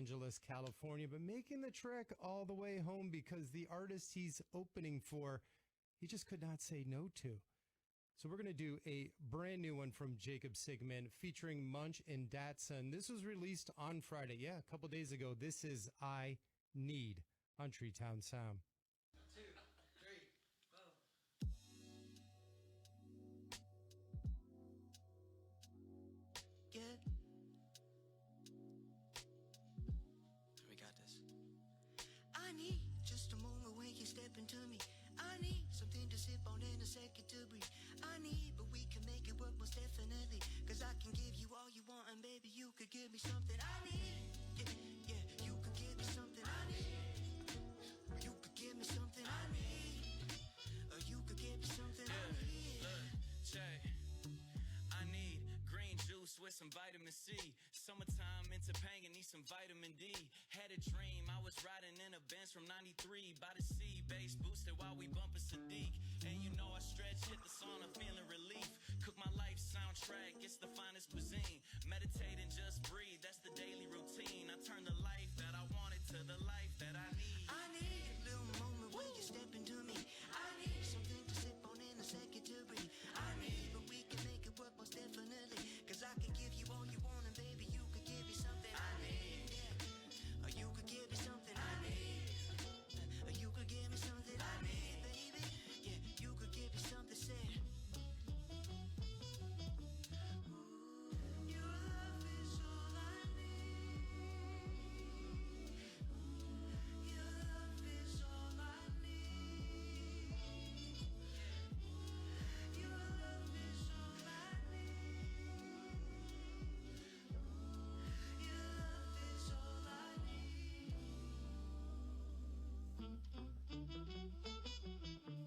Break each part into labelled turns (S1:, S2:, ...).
S1: Angeles, California, but making the trek all the way home because the artist he's opening for, he just could not say no to. So we're going to do a brand new one from Jacob Sigmund featuring Munch and Datsun. This was released on Friday. Yeah, a couple days ago. This is I Need on TreeTown Sound.
S2: 2, 3, go.
S3: Yeah. We got this. I need just a moment when you step into me. I need something to sip on and a second to breathe. I need, but we can make it work most definitely. Cause I can give you all you want, and baby, you could give me something I need. Yeah, yeah, you could give me something I need. You could give me something I need. Or you could give me something I need.
S4: Look, check. I need green juice with some vitamin C. Summertime into pain and need some vitamin D. Had a dream, I was riding in a Benz from 93 by the sea, bass boosted while we bumpin' Sadiq. And you know I stretch, hit the sauna, feeling relief. Cook my life soundtrack, it's the finest cuisine. Meditate and just breathe, that's the daily routine. I turn the life that I wanted to the life that I need.
S3: I need a little moment when you step into me. I need something to sip on and a second to breathe. I need, but we can make it work most definitely. Cause I can give you all you want, and baby, you could give me something I need. Yeah. Or you could give me something I need. Or you could give me something I need, baby. Yeah, you could give me something, say. Your love is all I need. Your love is all I need. Your love is all I need. Your love is all I need.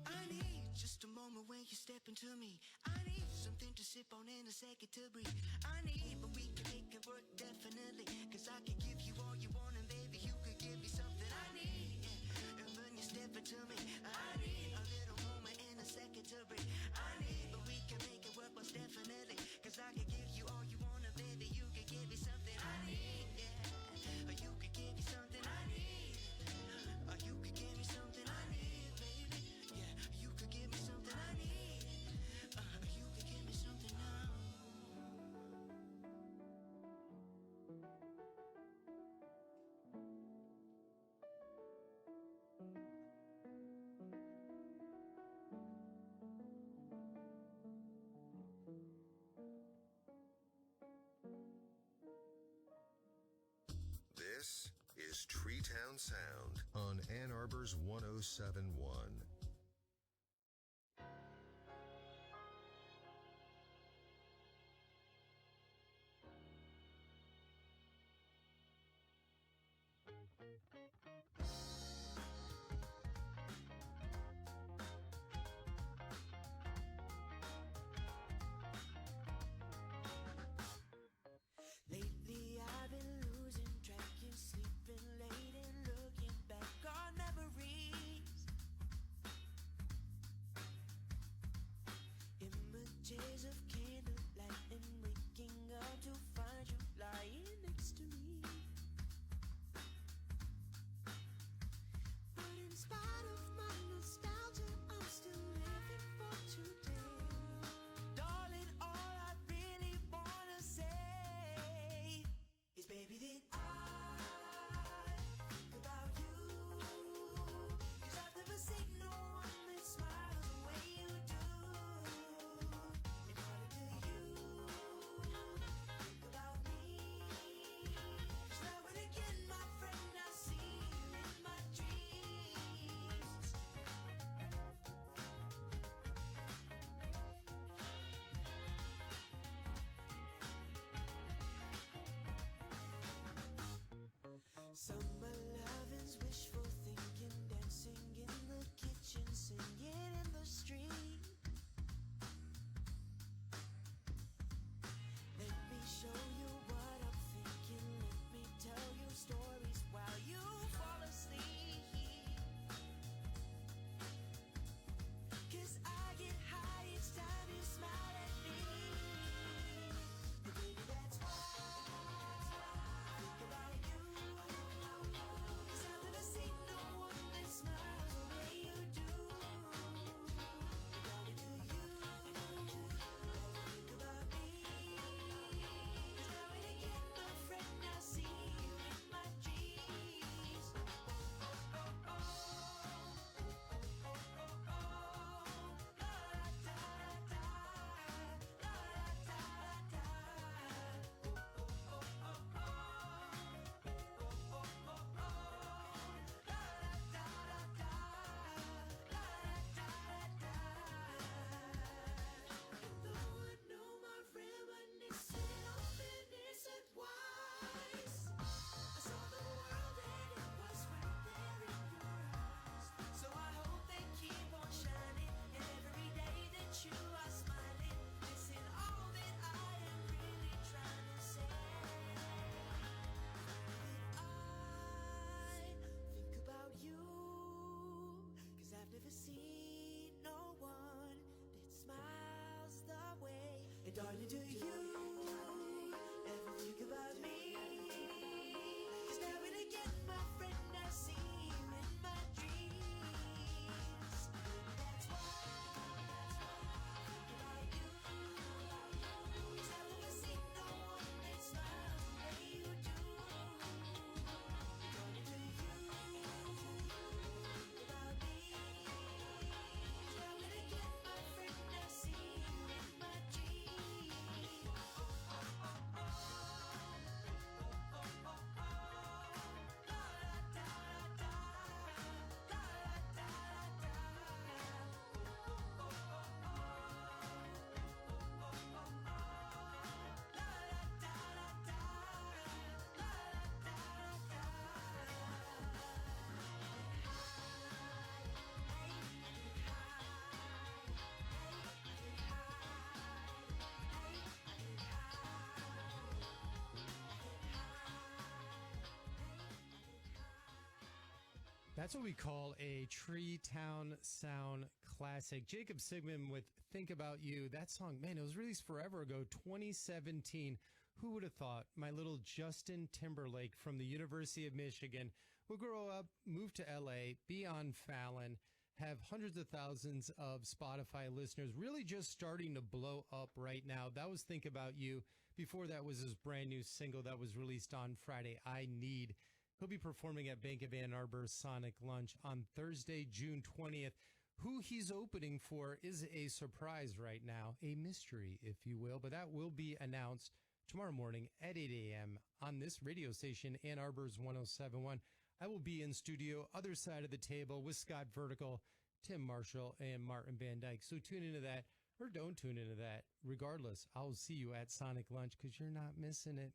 S3: I need just a moment when you step into me. I need something to sip on and a second to breathe. I need, but we can make it work definitely. Cause I can give you all you want, and baby, you could give me something I need. Yeah. And when you step into me, I need a little moment and a second to breathe. I need, but we can make it work most definitely. Cause I can give you all you want, and baby, you could give me something I need. Yeah. Or you could give me something I need. Or you could give me something I need, baby. Yeah, you could give me something I need. You could give me something now.
S5: This is TreeTown Sound on Ann Arbor's 1071.
S3: Lately I've been losing track and sleeping late and looking back on memories. Images of candlelight and waking up to find you lying next to me.
S1: That's what we call a TreeTownSound classic. Jacob Sigmund with Think About You. That song, man, it was released forever ago, 2017. Who would have thought my little Justin Timberlake from the University of Michigan will grow up, move to LA, be on Fallon, have hundreds of thousands of Spotify listeners, really just starting to blow up right now. That was Think About You. Before that was his brand new single that was released on Friday, I Need. He'll be performing at Bank of Ann Arbor Sonic Lunch on Thursday, June 20th. Who he's opening for is a surprise right now, a mystery, if you will, but that will be announced tomorrow morning at 8 a.m. on this radio station, Ann Arbor's 107.1. I will be in studio, other side of the table, with Scott Vertical, Tim Marshall, and Martin Van Dyke. So tune into that, or don't tune into that. Regardless, I'll see you at Sonic Lunch because you're not missing it.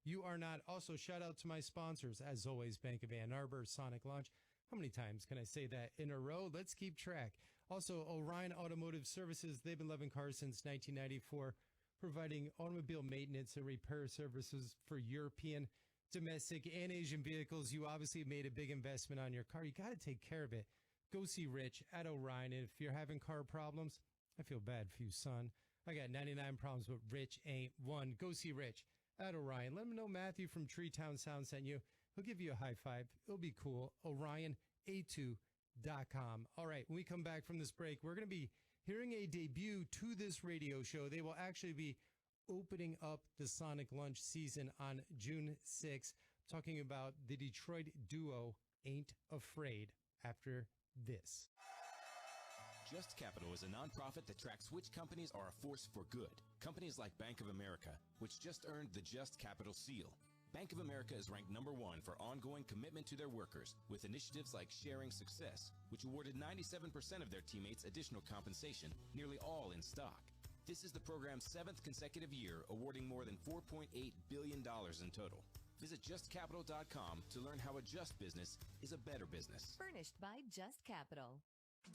S1: You are not. Also, shout out to my sponsors, as always, Bank of Ann Arbor, Sonic Lunch. How many times can I say that in a row? Let's keep track. Also, Orion Automotive Services. They've been loving cars since 1994, providing automobile maintenance and repair services for European, domestic, and Asian vehicles. You obviously made a big investment on your car. You got to take care of it. Go see Rich at Orion. And if you're having car problems, I feel bad for you, son. I got 99 problems, but Rich ain't one. Go see Rich at Orion. Let him know Matthew from TreeTownSound sent you. He'll give you a high five. It'll be cool. OrionA2.com. All right, when we come back from this break, we're going to be hearing a debut to this radio show. They will actually be opening up the Sonic Lunch season on June 6th. Talking about the Detroit duo Ain't Afraid after this.
S6: Just Capital is a nonprofit that tracks which companies are a force for good. Companies like Bank of America, which just earned the Just Capital seal. Bank of America is ranked #1 for ongoing commitment to their workers, with initiatives like Sharing Success, which awarded 97% of their teammates additional compensation, nearly all in stock. This is the program's 7th consecutive year, awarding more than $4.8 billion in total. Visit justcapital.com to learn how a just business is a better business.
S7: Furnished by Just Capital.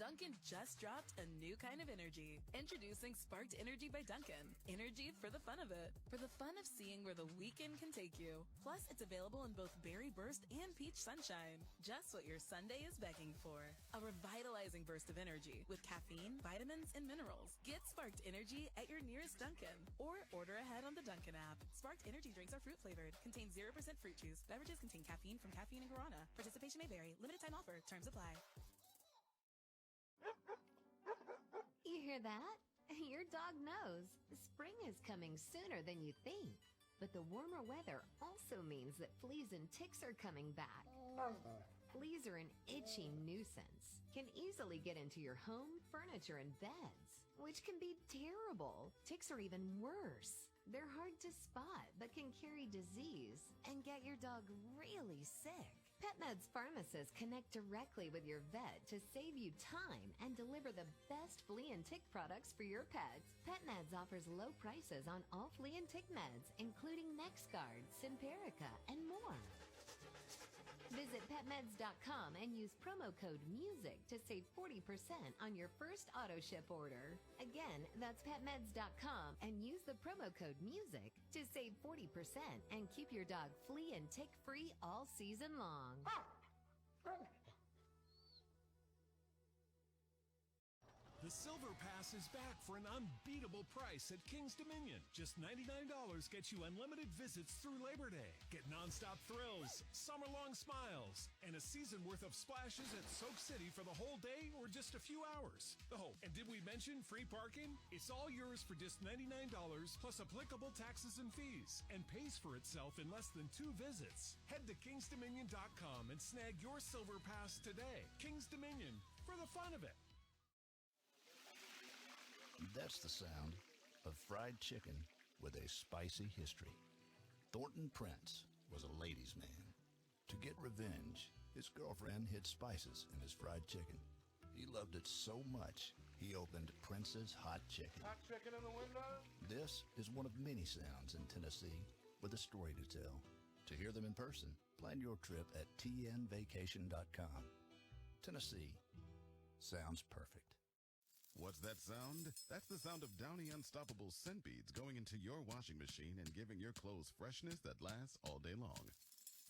S8: Dunkin' just dropped a new kind of energy. Introducing Sparked Energy by Dunkin'. Energy for the fun of it. For the fun of seeing where the weekend can take you. Plus, it's available in both Berry Burst and Peach Sunshine. Just what your Sunday is begging for. A revitalizing burst of energy with caffeine, vitamins, and minerals. Get Sparked Energy at your nearest Dunkin'. Or order ahead on the Dunkin' app. Sparked Energy drinks are fruit flavored. Contain 0% fruit juice. Beverages contain caffeine from caffeine and guarana. Participation may vary. Limited time offer. Terms apply.
S7: You hear that? Your dog knows spring is coming sooner than you think. But the warmer weather also means that fleas and ticks are coming back. Fleas are an itchy nuisance, can easily get into your home, furniture, and beds, which can be terrible. Ticks are even worse. They're hard to spot, but can carry disease and get your dog really sick. PetMeds pharmacists connect directly with your vet to save you time and deliver the best flea and tick products for your pets. PetMeds offers low prices on all flea and tick meds, including NexGard, Simparica, and more. Visit PetMeds.com and use promo code MUSIC to save 40% on your first auto ship order. Again, that's PetMeds.com and use the promo code MUSIC to save 40% and keep your dog flea and tick free all season long.
S9: The Silver Pass is back for an unbeatable price at King's Dominion. Just $99 gets you unlimited visits through Labor Day. Get nonstop thrills, summer-long smiles, and a season worth of splashes at Soak City for the whole day or just a few hours. Oh, and did we mention free parking? It's all yours for just $99 plus applicable taxes and fees, and pays for itself in less than 2 visits. Head to kingsdominion.com and snag your Silver Pass today. King's Dominion, for the fun of it.
S10: That's the sound of fried chicken with a spicy history. Thornton Prince was a ladies' man. To get revenge, his girlfriend hid spices in his fried chicken. He loved it so much, he opened Prince's Hot Chicken.
S11: Hot chicken in the window?
S10: This is one of many sounds in Tennessee with a story to tell. To hear them in person, plan your trip at tnvacation.com. Tennessee sounds perfect.
S12: What's that sound? That's the sound of Downy Unstoppable scent beads going into your washing machine and giving your clothes freshness that lasts all day long.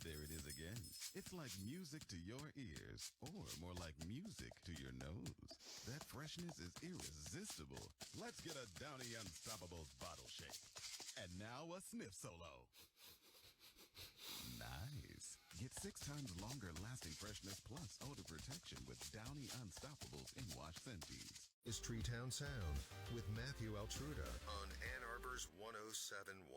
S12: There it is again. It's like music to your ears, or more like music to your nose. That freshness is irresistible. Let's get a Downy Unstoppables bottle shake. And now a sniff solo. Nice. Get 6 times longer lasting freshness plus odor protection with Downy Unstoppables in wash scenties.
S5: Is Treetown Sound with Matthew Altruda on Ann Arbor's 1071.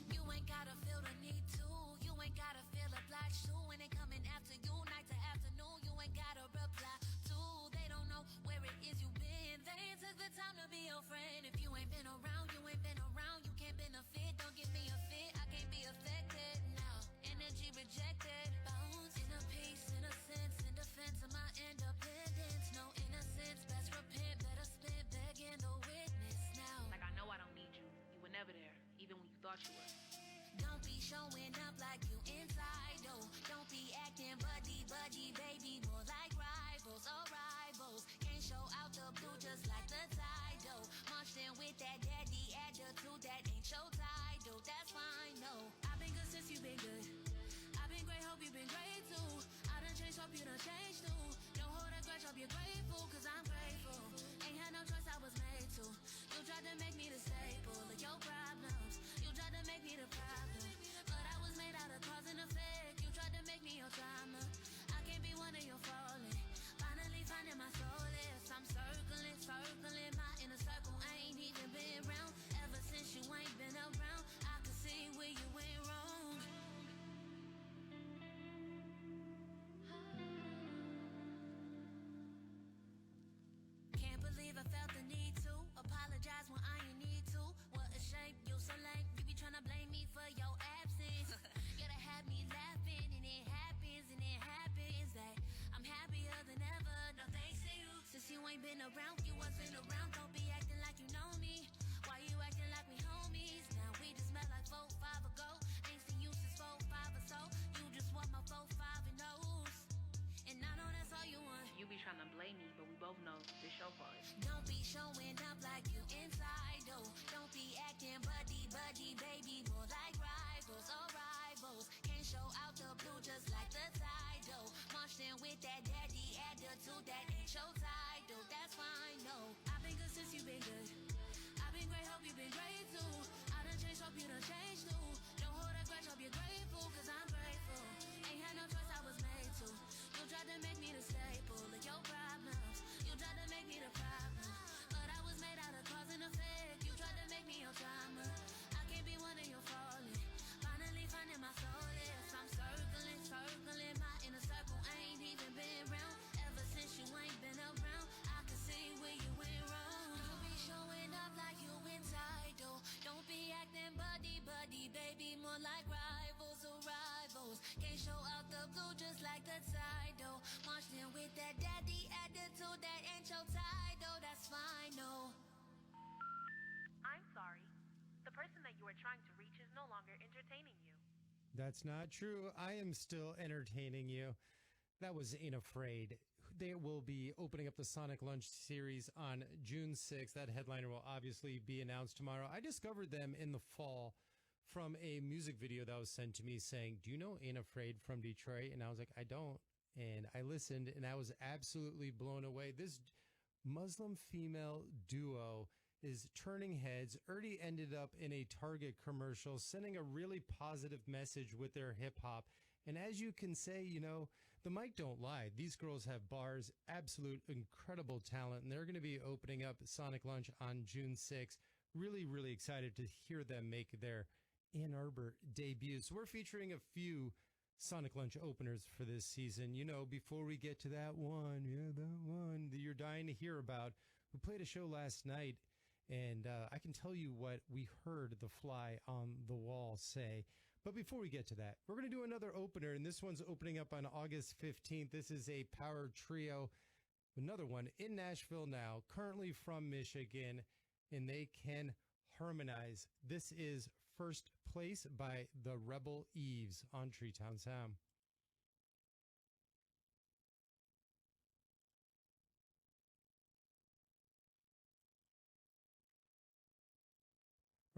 S11: You ain't gotta feel the need to. You ain't gotta feel obliged to. When they coming after you, night to afternoon, you ain't gotta reply to. They don't know where it is you've been. They took the time to be your friend. If you ain't been around, you ain't been around. You can't benefit. Don't give me a fit. I can't be affected now. Energy rejected. Bones in a piece, in a sense, in defense of my independence. No innocence. Best repent. Better spit. Begging the witness now.
S13: Like I know I don't need you. You were never there, even when you thought you were.
S11: Don't be showing up like you inside, oh. Don't be acting buddy, baby, more like rivals, oh rivals. Can't show out the blue just like the tide, oh. Marched in with that daddy attitude that ain't your title, that's fine, no. I've been good since you've been good. I've been great, hope you've been great too. I done changed, hope you done changed too. Don't hold a grudge, hope you're grateful, cause I'm grateful. Ain't had no choice, I was made to. You tried to make me the staple of your problems. You tried to make me the problem, but I was made out of cause and effect. You tried to make me your drama. I can't be one of your falling. Finally finding my solace. I'm circling my inner circle. I ain't even been around ever since you ain't been around. I can see where you went wrong. Can't believe I felt the need to apologize when I ain't need to. What a shame, you so lame. You be tryna blame me for your absence. Yeah, that had me laughing, and it happens that I'm happier than ever. No thanks to you. Since you ain't been around, you wasn't around. Don't be acting like you know me. Why you acting like we homies? Now we just met like 4, 5 ago. Ain't seen you since 4, 5 or so. You just want my 4, 5 and O's. And I know that's all you want.
S13: You be trying to blame me, but we both know this your fault.
S11: Don't be showing up like you inside, oh. Don't be acting buddy, baby, more like rivals, oh rivals. Can't show out the blue just like the tide, oh. Marched in with that daddy attitude that ain't your title, that's fine, no. I've been good since you've been good. I've been great, hope you've been great too. I done changed, hope you done changed too. Don't hold a grudge, hope you're grateful, cause I'm grateful. Ain't had no choice, I was made to. You tried to make me the staple of your problems. You tried to make me the problem, but I was made out of cause and effect. You tried to make me your drama. I can't be one of your falling. Finally finding my solace. I'm circling my inner circle. I ain't even been around ever since you ain't been around. I can see where you went wrong. Don't be showing up like you entitled. Don't be acting buddy, baby, more like rivals, oh rivals. Can't show out the blue just like the title. Marched in with that daddy attitude that ain't your title, that's fine, no.
S13: I'm sorry. The person that you were trying to reach is no longer entertaining you.
S1: That's not true. I am still entertaining you. That was Ain't Afraid. They will be opening up the Sonic Lunch series on June 6th. That headliner will obviously be announced tomorrow. I discovered them in the fall from a music video that was sent to me saying, do you know Ain't Afraid from Detroit? And I was like, I don't. And I listened and I was absolutely blown away. This Muslim female duo is turning heads. Already ended up in a Target commercial, sending a really positive message with their hip hop. And as you can say, you know, the mic don't lie. These girls have bars, absolute incredible talent, and they're going to be opening up Sonic Lunch on June 6th. Really, really excited to hear them make their Ann Arbor debut. So we're featuring a few Sonic Lunch openers for this season. You know, before we get to that one that you're dying to hear about, we played a show last night, and I can tell you what we heard the fly on the wall say. But before we get to that, we're going to do another opener, and this one's opening up on August 15th. This is a power trio, another one in Nashville now, currently from Michigan, and they can harmonize. This is First Place by the Rebel Eves on TreeTown Sound.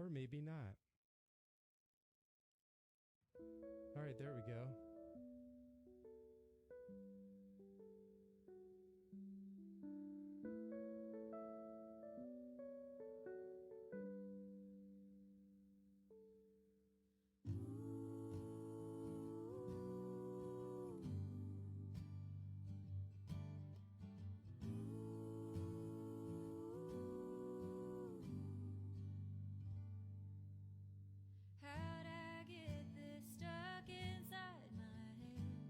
S1: or maybe not. All right, there we go.
S11: How'd I get this stuck inside my head?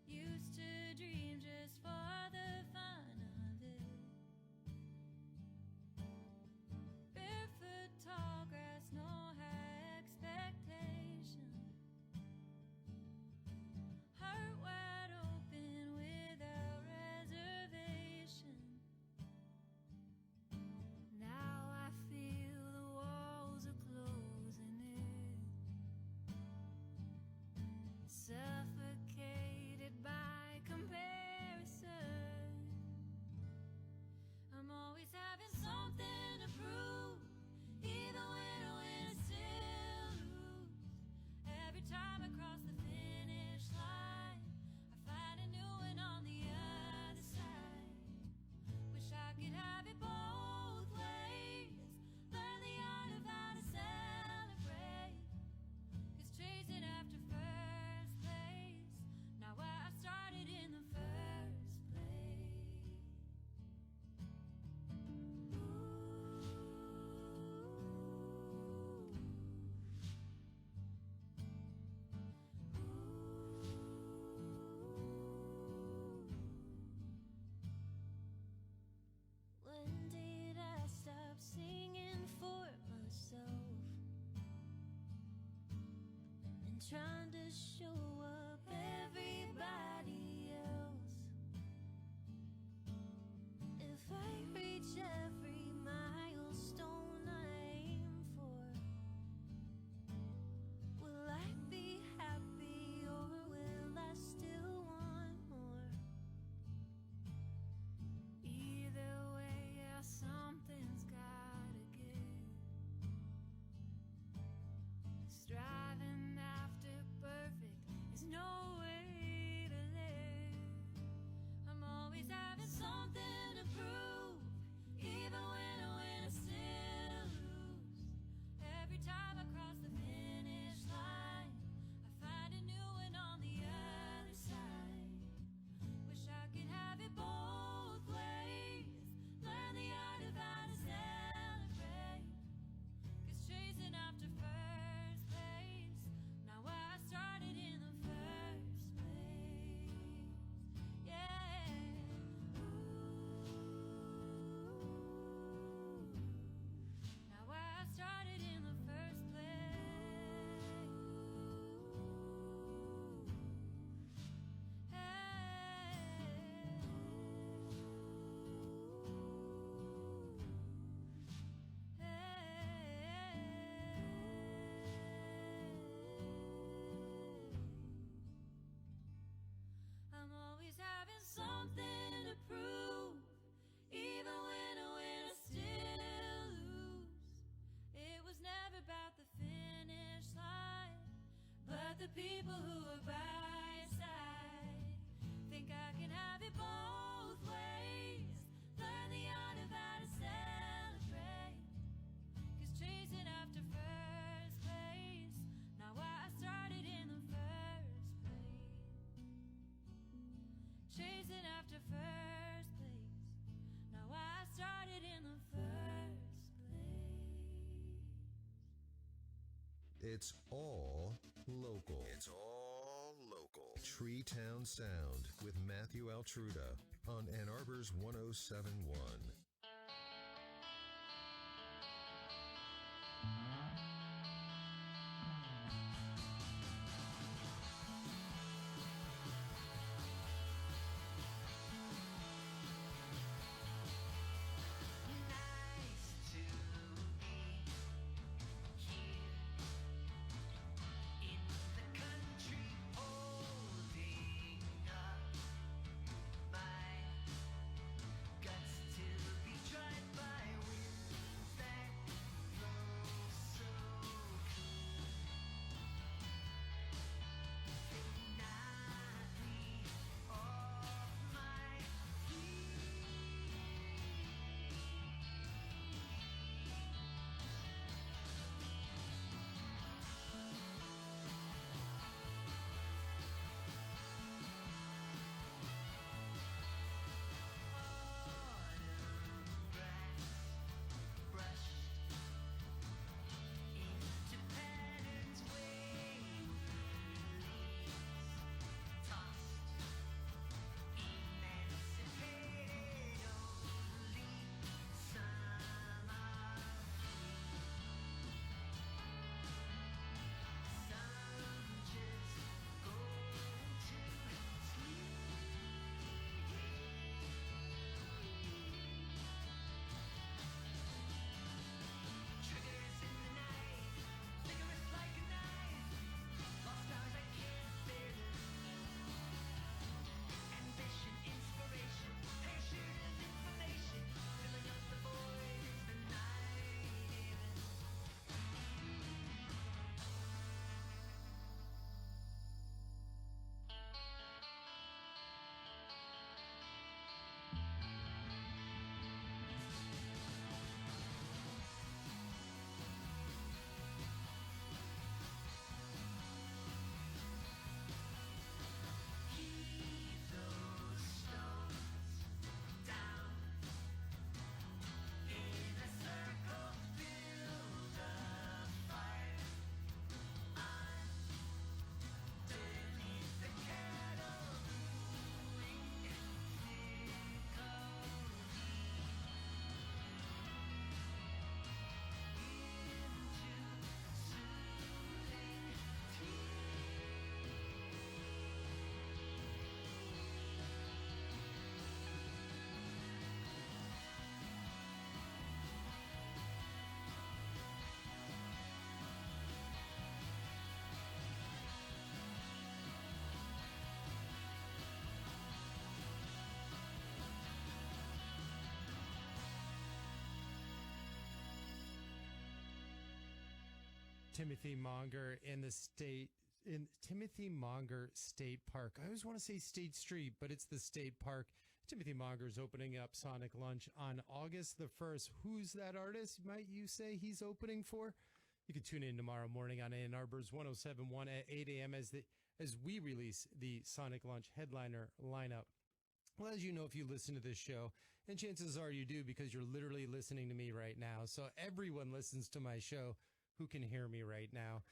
S11: Used to dream just for the fun of it. Barefoot, tall grass, no high expectation. Heart wide open without reservation. Now I feel the walls are closing in, suffocated by comparison. I'm always having something to prove, either win or win or still lose. Every time I cross the finish line, I find a new one on the other side. Wish I could have it both ways. Learn the art of how to celebrate. 'Cause chasing after first place, not why I started in the first place. When did I stop singing for myself and trying to show up everybody else? If I reach every milestone I aim for, will I be happy or will I still want more? Either way, yeah, something's gotta give. Striving after perfect is no way to live. I'm always having something to prove, even when I win I still lose. Every time I cross the finish line, I find a new one on the other side. Wish I could have it both ways. Learn the art of how to celebrate. 'Cause chasing after first place, not why I started in the first place. Yeah. Now why I started in the first place. I'm always having something to prove, even when I win I still lose. It was never about the finish line, but the people who are by your side. Think I can have it both ways. Learn the art of how to celebrate. 'Cause chasing after first place, not why I started in the first place. Chasing after first place, not why I started in the first place.
S5: It's all local. It's all local. TreeTown Sound with Matthew Altruda on Ann Arbor's 1071.
S3: Nice to be here in the country, holding up my guts to
S1: Timothy Monger in Timothy Monger State Park. I always want to say State Street, but it's the State Park. Timothy Monger is opening up Sonic Lunch on August the 1st. Who's that artist, might you say he's opening for? You can tune in tomorrow morning on Ann Arbor's 107.1 at 8 a.m. as we release the Sonic Lunch headliner lineup. Well, as you know, if you listen to this show, and chances are you do because you're literally listening to me right now. So everyone listens to my show who can hear me right now.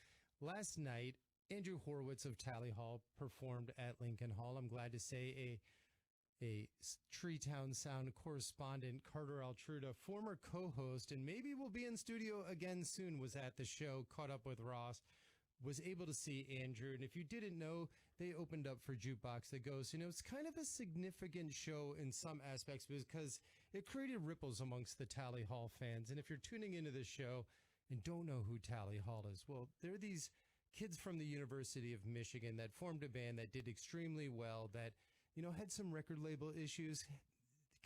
S1: Last night, Andrew Horowitz of Tally Hall performed at Lincoln Hall. I'm glad to say a TreeTownSound correspondent, Carter Altruda, former co-host, and maybe will be in studio again soon, was at the show, caught up with Ross, was able to see Andrew. And if you didn't know, they opened up for Jukebox the Ghost. You know, it's kind of a significant show in some aspects because it created ripples amongst the Tally Hall fans. And if you're tuning into this show and don't know who Tally Hall is, well, they're these kids from the University of Michigan that formed a band that did extremely well, that, you know, had some record label issues,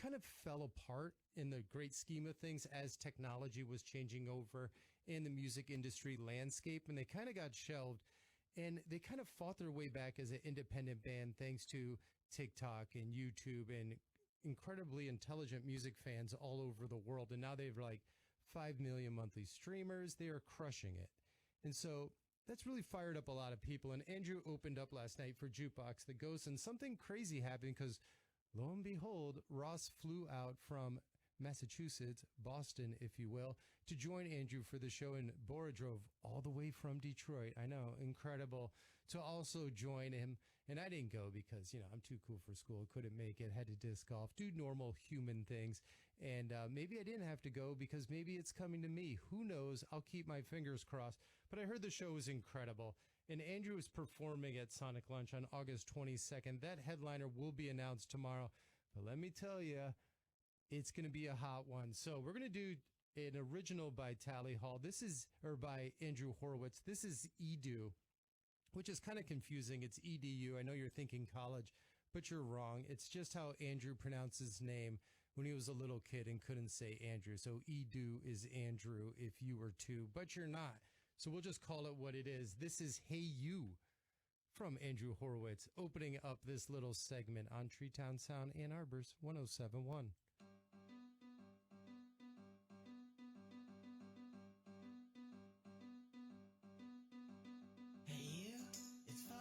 S1: kind of fell apart in the great scheme of things as technology was changing over in the music industry landscape, and they kind of got shelved, and they kind of fought their way back as an independent band thanks to TikTok and YouTube and incredibly intelligent music fans all over the world. And now they've like 5 million monthly streamers. They are crushing it. And so that's really fired up a lot of people. And Andrew opened up last night for Jukebox the Ghost, and something crazy happened because, lo and behold, Ross flew out from Massachusetts, Boston, if you will, to join Andrew for the show, and Bora drove all the way from Detroit. I know, incredible, to also join him. And I didn't go because, you know, I'm too cool for school. Couldn't make it, had to disc golf, do normal human things. And maybe I didn't have to go because maybe it's coming to me. Who knows? I'll keep my fingers crossed. But I heard the show was incredible. And Andrew is performing at Sonic Lunch on August 22nd. That headliner will be announced tomorrow. But let me tell you, it's going to be a hot one. So we're going to do an original by Tally Hall. By Andrew Horowitz. This is Edu, which is kind of confusing. It's EDU. I know you're thinking college, but you're wrong. It's just how Andrew pronounced his name when he was a little kid and couldn't say Andrew. So Edu is Andrew if you were two, but you're not. So we'll just call it what it is. This is Hey You from Andrew Horowitz, opening up this little segment on TreeTownSound Ann Arbor's 107.1.
S3: Hey you, it's fall.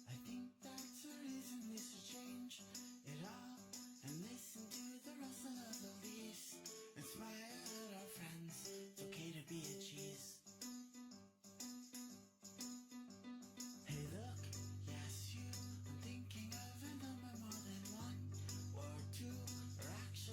S3: I think that's the reason we should change it all and listen to the rustle of the leaves and smile at our friends. It's okay to be a cheese. Hey look, yes you, I'm thinking of a number more than one or two, or actually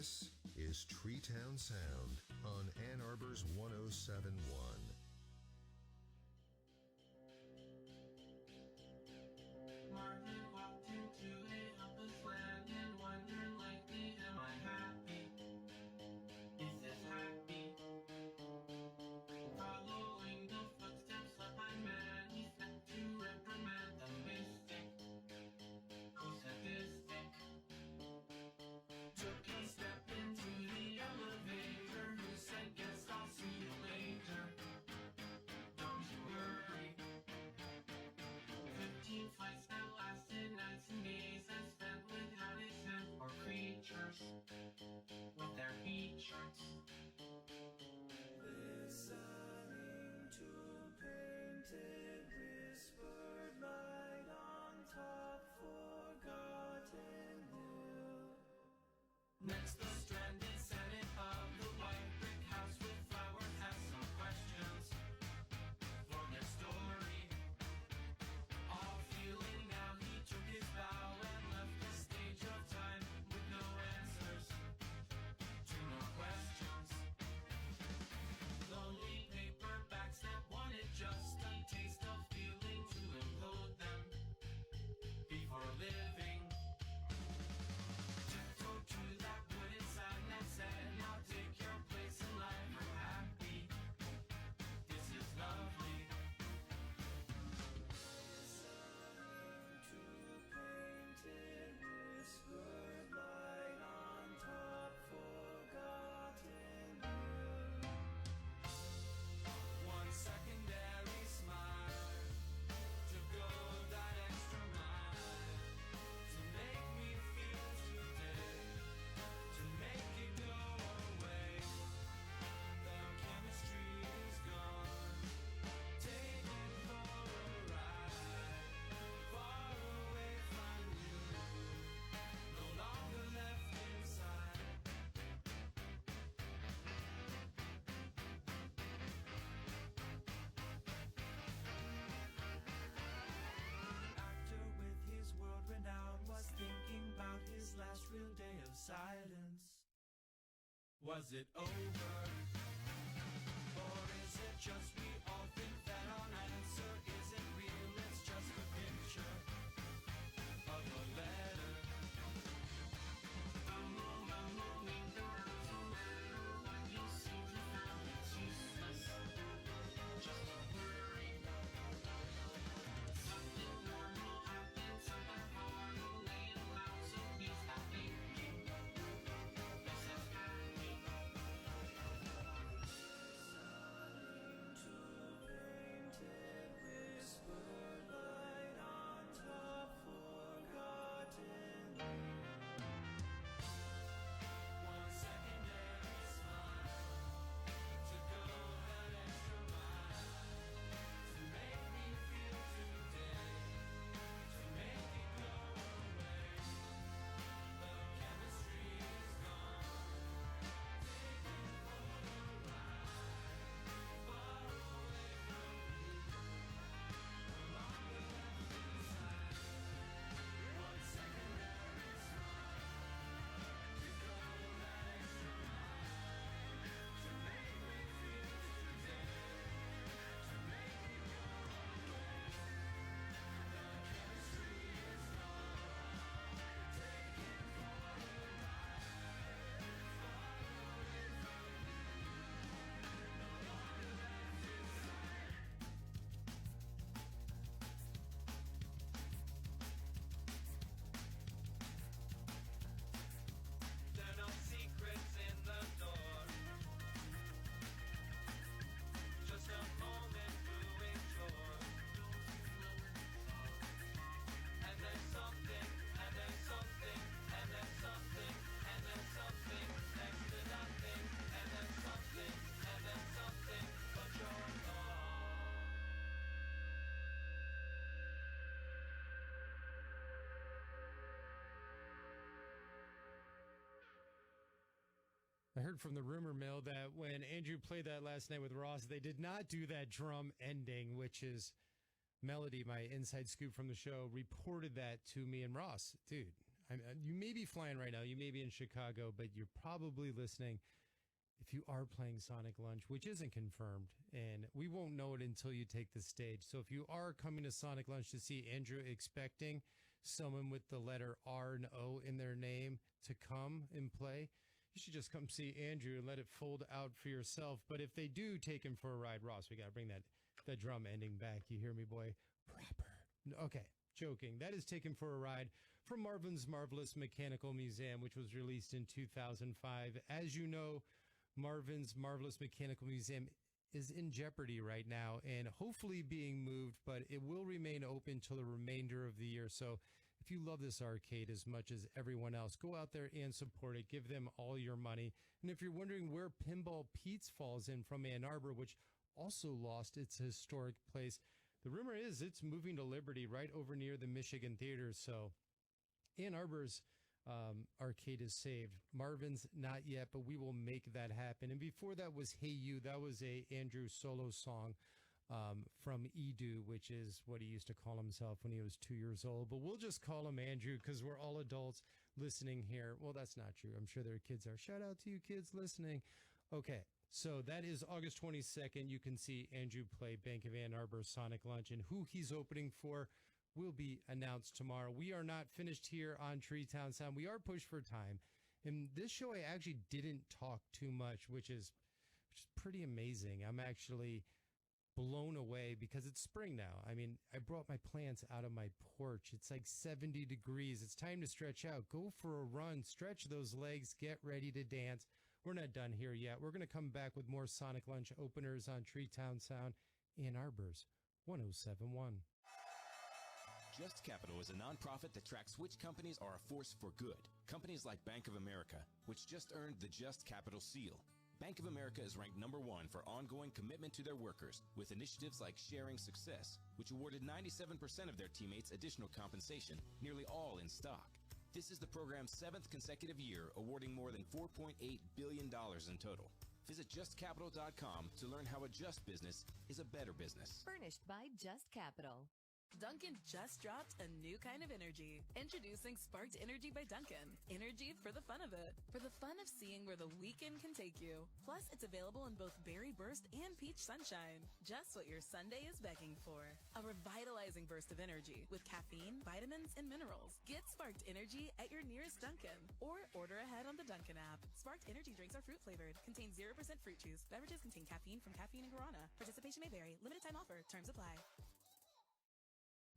S5: This is TreeTown Sound on Ann Arbor's 1071.
S14: Martin walked into a helpless land and wondered lately, am I happy? Is this happy? Following the footsteps of my man, he stepped to reprimand the mystic who sadistic. Took a step into the elevator, who said, guess I'll see you later. Don't you worry. 15 flights that lasted nights and days I spent without a cent or creatures with their features. Listening to painted whispered light on top forgotten hill. Next the stranded senate of the white brick house with flowers has some questions for their story. All feeling now, he took his bow and left the stage of time with no answers to no questions. Lonely paperbacks that wanted just a taste of feeling to implode them before living. Tiptoe to that wooden sign that said, now take your place in life, we're happy. This is lovely. To painted whispered light on top forgotten hill. One secondary smile to go that extra mile to make me feel today, to make it go away. The chemistry is gone, taken for a ride, far away from you, no longer left inside. Actor with his world renown was thinking about his last real day of silence. Was it over? Or is it just we all think that our answer isn't real, it's just a picture of a letter. Moving around no matter what you seem to found, it's useless. Just a worry. Something normal happened, something horrible laying around, so please stop thinking. This is happy.
S1: I heard from the rumor mill that when Andrew played that last night with Ross, they did not do that drum ending, which is Melody, my inside scoop from the show, reported that to me. And Ross, dude, You may be flying right now. You may be in Chicago, but you're probably listening if you are playing Sonic Lunch, which isn't confirmed, and we won't know it until you take the stage. So if you are coming to Sonic Lunch to see Andrew, expecting someone with the letter R and O in their name to come and play, you should just come see Andrew and let it fold out for yourself. But if they do take him for a ride, Ross, we got to bring that drum ending back. You hear me, boy? Proper. Okay, joking. That is Take Him for a Ride from Marvin's Marvelous Mechanical Museum, which was released in 2005. As you know, Marvin's Marvelous Mechanical Museum is in jeopardy right now and hopefully being moved, but it will remain open till the remainder of the year. So if you love this arcade as much as everyone else, go out there and support it. Give them all your money. And if you're wondering where Pinball Pete's falls in from Ann Arbor, which also lost its historic place, the rumor is it's moving to Liberty right over near the Michigan Theater. So Ann Arbor's arcade is saved. Marvin's not yet, but we will make that happen. And before that was Hey You. That was a Andrew solo song from Edu, which is what he used to call himself when he was 2 years old. But we'll just call him Andrew because we're all adults listening here. Well, that's not true. I'm sure there are kids there. Shout out to you kids listening. Okay, so that is August 22nd. You can see Andrew play Bank of Ann Arbor Sonic Lunch, and who he's opening for will be announced tomorrow. We are not finished here on TreeTownSound. We are pushed for time. In this show, I actually didn't talk too much, which is pretty amazing. I'm actually blown away because it's spring now. I mean, I brought my plants out of my porch. It's like 70 degrees. It's time to stretch out. Go for a run. Stretch those legs. Get ready to dance. We're not done here yet. We're going to come back with more Sonic Lunch openers on TreeTownSound, Ann Arbor's 1071.
S6: Just Capital is a nonprofit that tracks which companies are a force for good. Companies like Bank of America, which just earned the Just Capital seal. Bank of America is ranked #1 for ongoing commitment to their workers with initiatives like Sharing Success, which awarded 97% of their teammates additional compensation, nearly all in stock. This is the program's 7th consecutive year, awarding more than $4.8 billion in total. Visit justcapital.com to learn how a just business is a better business.
S7: Furnished by Just Capital.
S8: Dunkin' just dropped a new kind of energy. Introducing Sparked Energy by Dunkin'. Energy for the fun of it. For the fun of seeing where the weekend can take you. Plus, it's available in both Berry Burst and Peach Sunshine. Just what your Sunday is begging for. A revitalizing burst of energy with caffeine, vitamins, and minerals. Get Sparked Energy at your nearest Dunkin'. Or order ahead on the Dunkin' app. Sparked Energy drinks are fruit flavored. Contain 0% fruit juice. Beverages contain caffeine from caffeine and guarana. Participation may vary. Limited time offer. Terms apply.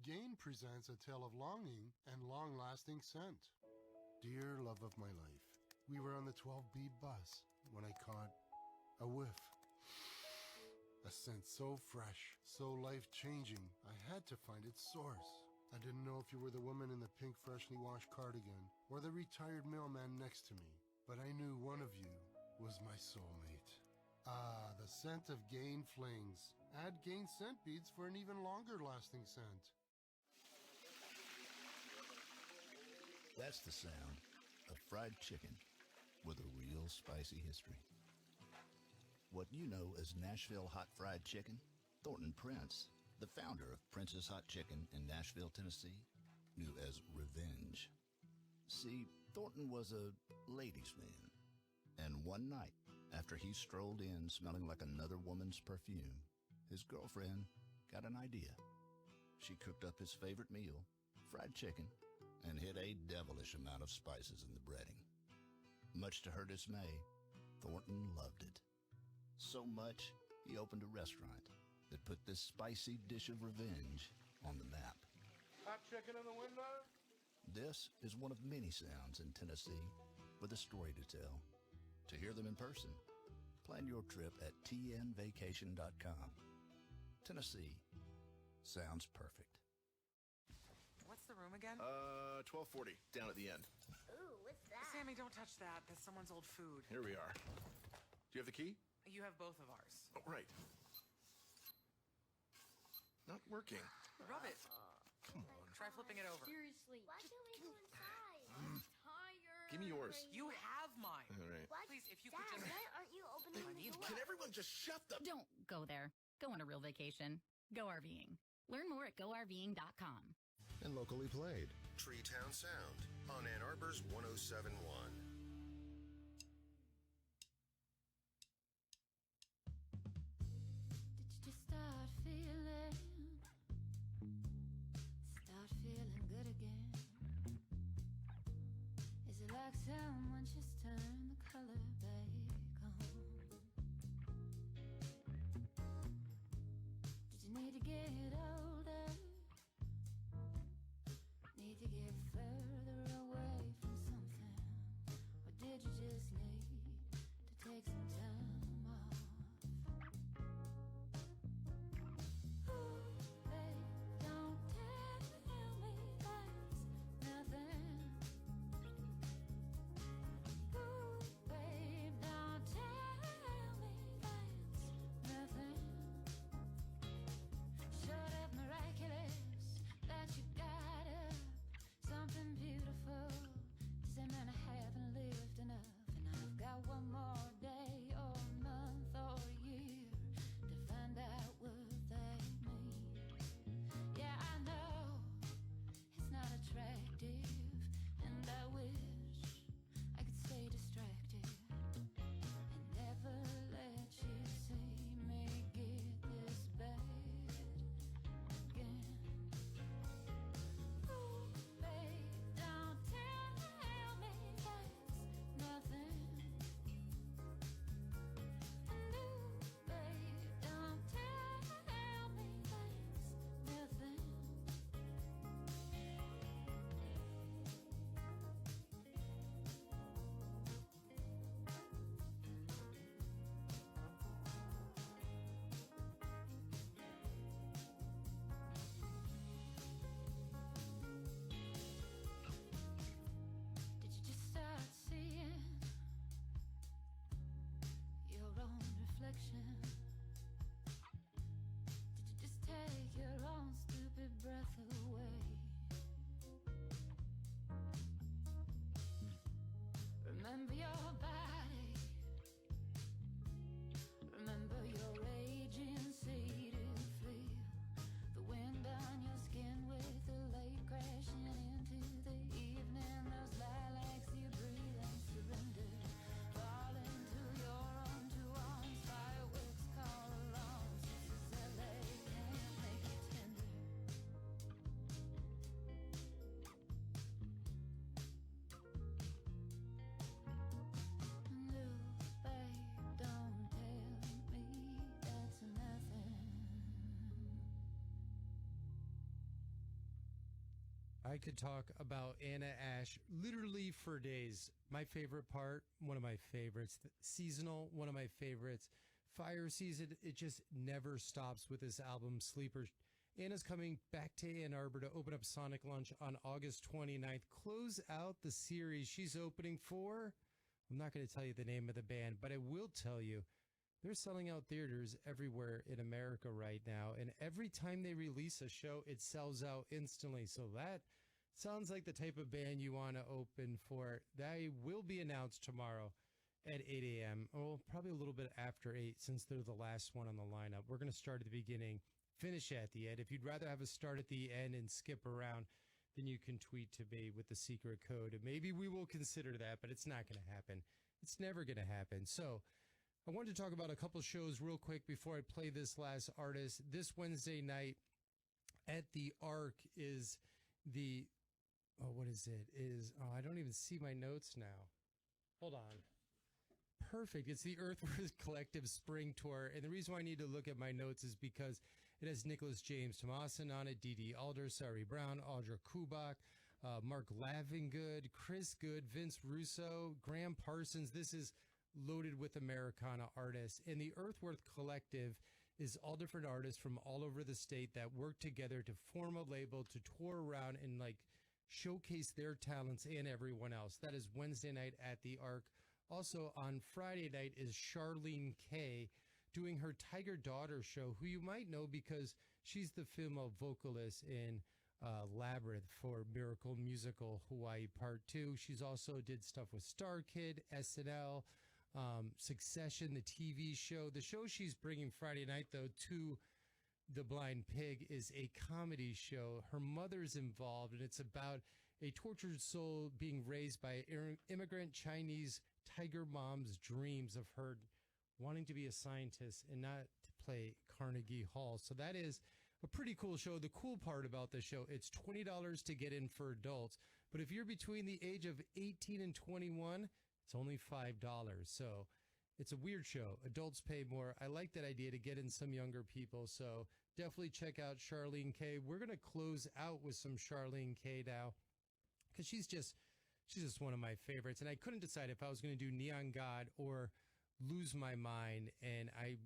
S15: Gain presents a tale of longing and long-lasting scent. Dear love of my life, we were on the 12B bus when I caught a whiff. A scent so fresh, so life-changing, I had to find its source. I didn't know if you were the woman in the pink freshly washed cardigan or the retired mailman next to me, but I knew one of you was my soulmate. Ah, the scent of Gain Flings. Add Gain scent beads for an even longer-lasting scent.
S10: That's the sound of fried chicken with a real spicy history. What you know as Nashville hot fried chicken, Thornton Prince, the founder of Prince's Hot Chicken in Nashville, Tennessee, knew as revenge. See, Thornton was a ladies' man, and one night, after he strolled in smelling like another woman's perfume, his girlfriend got an idea. She cooked up his favorite meal, fried chicken, and hid a devilish amount of spices in the breading. Much to her dismay, Thornton loved it. So much, he opened a restaurant that put this spicy dish of revenge on the map.
S15: Hot chicken in the window?
S10: This is one of many sounds in Tennessee with a story to tell. To hear them in person, plan your trip at tnvacation.com. Tennessee sounds perfect.
S16: What's the room again?
S17: 1240, down at the end.
S11: Ooh, what's that?
S16: Sammy, don't touch that. That's someone's old food.
S17: Here we are. Do you have the key?
S16: You have both of ours.
S17: Oh, right. Not working.
S16: Rub it.
S17: Come on.
S16: Try flipping it over.
S11: Seriously. Why can't we go inside? I'm tired.
S17: Give me yours.
S16: You have mine.
S17: All right.
S11: What?
S16: Please, if you
S11: Dad,
S16: could just...
S11: why aren't you opening the door?
S17: Can everyone just shut the...
S18: Don't go there. Go on a real vacation. Go RVing. Learn more at GoRVing.com.
S5: and locally played. TreeTown Sound on Ann Arbor's 1071.
S11: Did you just start feeling good again? Is it like someone just turned the color back on? Did you need to get older? Need to get further away from something? Or did you just need to take some time off? Ooh, babe, don't tell me that's nothing. Ooh, babe, don't tell me that's nothing. Short of miraculous that you got up something beautiful to say, man, I haven't lived enough, and I've got one more day or month or year to find out what that means. Yeah, I know it's not attractive, and I wish I could stay distracted and never let you see me get this bad again. Ooh, babe, don't tell me that's nothing. And ooh, babe, don't tell me that's nothing. Did you just start seeing your own reflection? Did you just take your own stupid breath away? Remember your body. Remember your raging sea to feel the wind on your skin with the light crashing into the evening. Those lilacs you breathe and surrender. Fall into your own two arms. Fireworks call alarms. This is LA, can't make it tender. No, babe, don't tell me that's nothing.
S1: I could talk about Anna Ash literally for days. My favorite part, one of my favorites, seasonal, one of my favorites. Fire season, it just never stops with this album, Sleepers. Anna's coming back to Ann Arbor to open up Sonic Lunch on August 29th. Close out the series she's opening for. I'm not going to tell you the name of the band, but I will tell you they're selling out theaters everywhere in America right now. And every time they release a show, it sells out instantly. So that sounds like the type of band you want to open for. They will be announced tomorrow at 8 a.m. Well, probably a little bit after 8 since they're the last one on the lineup. We're going to start at the beginning, finish at the end. If you'd rather have a start at the end and skip around, then you can tweet to me with the secret code. And maybe we will consider that, but it's not going to happen. It's never going to happen. So I wanted to talk about a couple shows real quick before I play this last artist. This Wednesday night at the Arc is the, what is it? I don't even see my notes now. Hold on. Perfect. It's the Earthworth Collective Spring Tour. And the reason why I need to look at my notes is because it has Nicholas James Tomasin on it, Dee Dee Alder, Sari Brown, Audra Kubak, Mark Lavengood, Chris Good, Vince Russo, Graham Parsons. This is loaded with Americana artists. And the Earthworth Collective is all different artists from all over the state that work together to form a label to tour around and showcase their talents and everyone else. That is Wednesday night at the Arc. Also on Friday night is Charlene Kay doing her Tiger Daughter show, who you might know because she's the female vocalist in Labyrinth for Miracle Musical Hawaii Part 2. She's also did stuff with Star Kid, SNL, Succession, the TV show. The show she's bringing Friday night, though, to The Blind Pig is a comedy show. Her mother's involved, and it's about a tortured soul being raised by immigrant Chinese tiger mom's dreams of her wanting to be a scientist and not to play Carnegie Hall. So that is a pretty cool show. The cool part about the show, it's $20 to get in for adults. But if you're between the age of 18 and 21, it's only $5. So it's a weird show. Adults pay more. I like that idea to get in some younger people. So definitely check out Charlene K. We're going to close out with some Charlene K now because she's just one of my favorites. And I couldn't decide if I was going to do Neon God or Lose My Mind. And I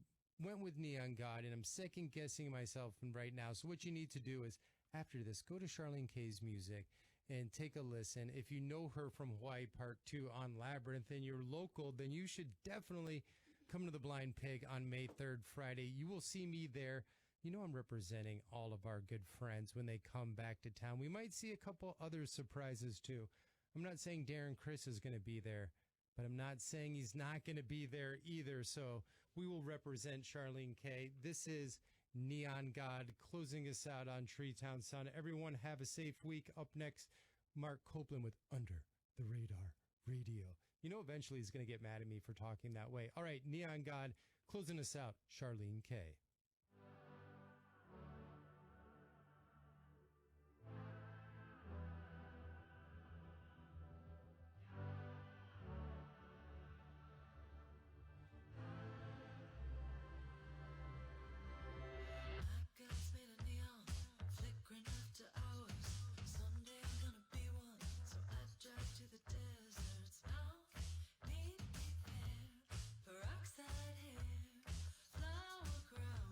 S1: went with Neon God, and I'm second guessing myself right now. So what you need to do is after this, go to Charlene K's music and take a listen. If you know her from Hawaii Park 2 on Labyrinth and you're local, then you should definitely come to the Blind Pig on May 3rd, Friday. You will see me there. You know I'm representing all of our good friends when they come back to town. We might see a couple other surprises too. I'm not saying Darren Criss is going to be there, but I'm not saying he's not going to be there either. So we will represent Charlene K. This is Neon God closing us out on TreeTownSound. Everyone have a safe week. Up next, Mark Copeland with Under the Radar Radio. You know, eventually he's going to get mad at me for talking that way. All right, Neon God closing us out, Charlene K.
S14: Peroxide hair, flower crown.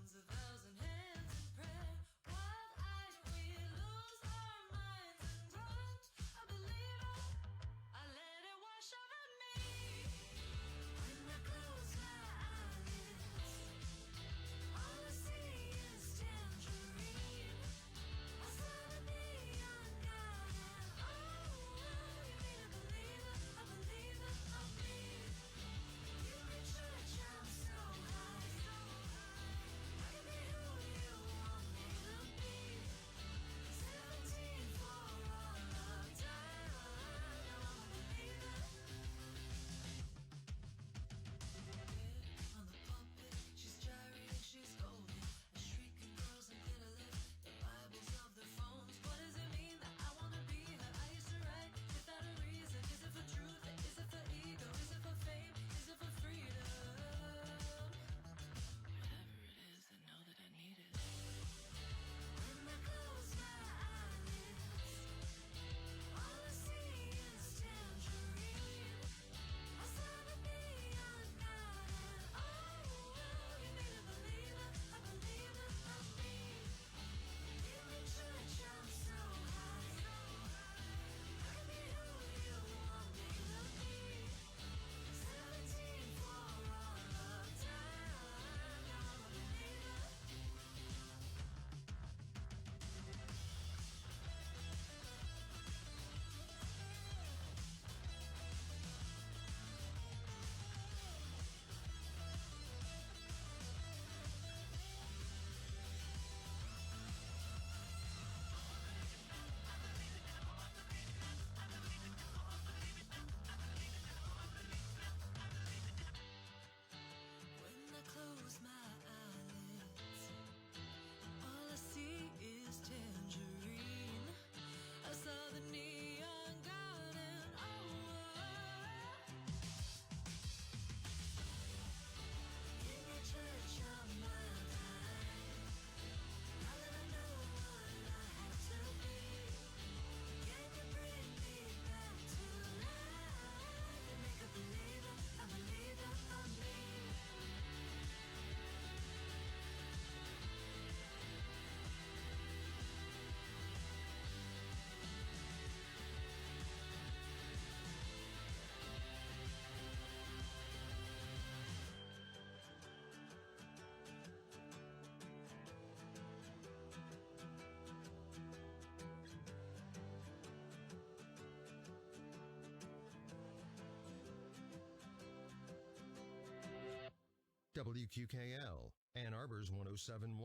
S5: WQKL, Ann Arbor's 1071,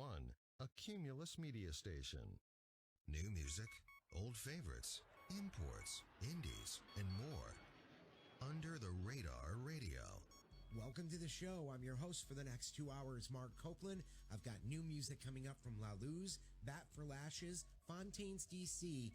S5: a Cumulus media station. New music, old favorites, imports, indies, and more. Under the Radar Radio.
S18: Welcome to the show. I'm your host for the next 2 hours, Mark Copeland. I've got new music coming up from La Luz, Bat for Lashes, Fontaines DC,